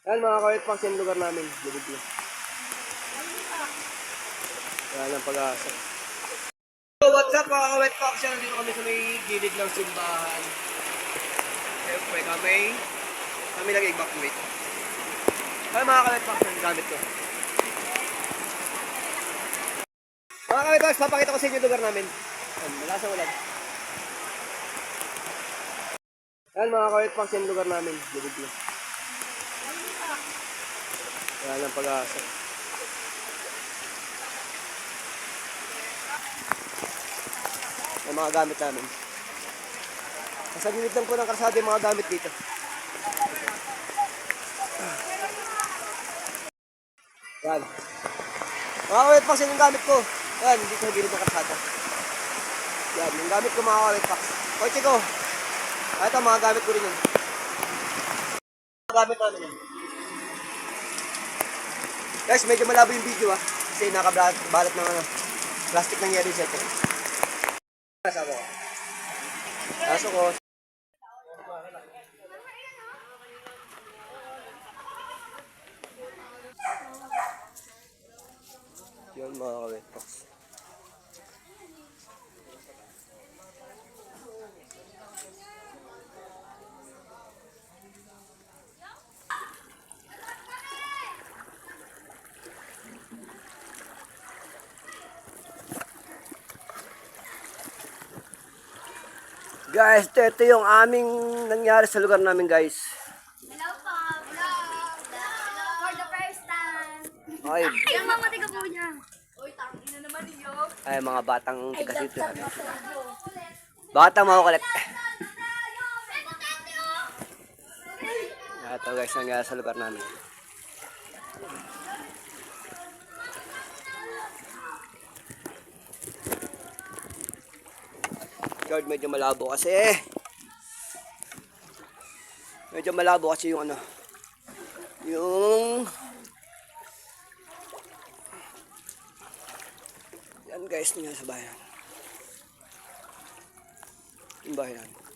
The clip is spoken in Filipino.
Yan mga ka-wetpacks, yung lugar namin. Lubog na. Yan ang pag-asa. So what's up mga ka-wetpacks? Nandito kami sa may gilid ng simbahan. Siyempre kami nag-evacuate. Ay mga ka-wetpacks, yung gamit ko. Mga ka-wetpacks, papakita ko sa inyo yung lugar namin. Yan, malakas ang ulan. Yan mga ka-wetpacks, yung lugar namin. Lubog na. Yan ang pag-asa. Yung mga gamit namin. Nasa gilid lang po ng karsada yung mga gamit dito. Yan. Mga ka-wetpacks, yung gamit ko. Yan, dito sa gilid ng karsada. Yan, yung gamit ko mga ka-wetpacks. Kotse ko. Ito, mga gamit ko rin yun. Mga gamit namin yun. Guys, medyo malabo yung video kasi nakabalat ng plastic ng yellow set. Pasok ko. Yun mga ka-wetpacks. Guys, ito yung aming nangyari sa lugar namin, guys. Hello po, vlog. For the first time. Ay, Yung mama tiga po niya. Uy, tangin na naman niyo. ay mga batang tigasito. Batang makukulit. Ito guys, nangyari sa lugar namin. Lord, medyo malabo kasi. Medyo malabo kasi yung yan guys, tingnan sa bayan. Yung bayan.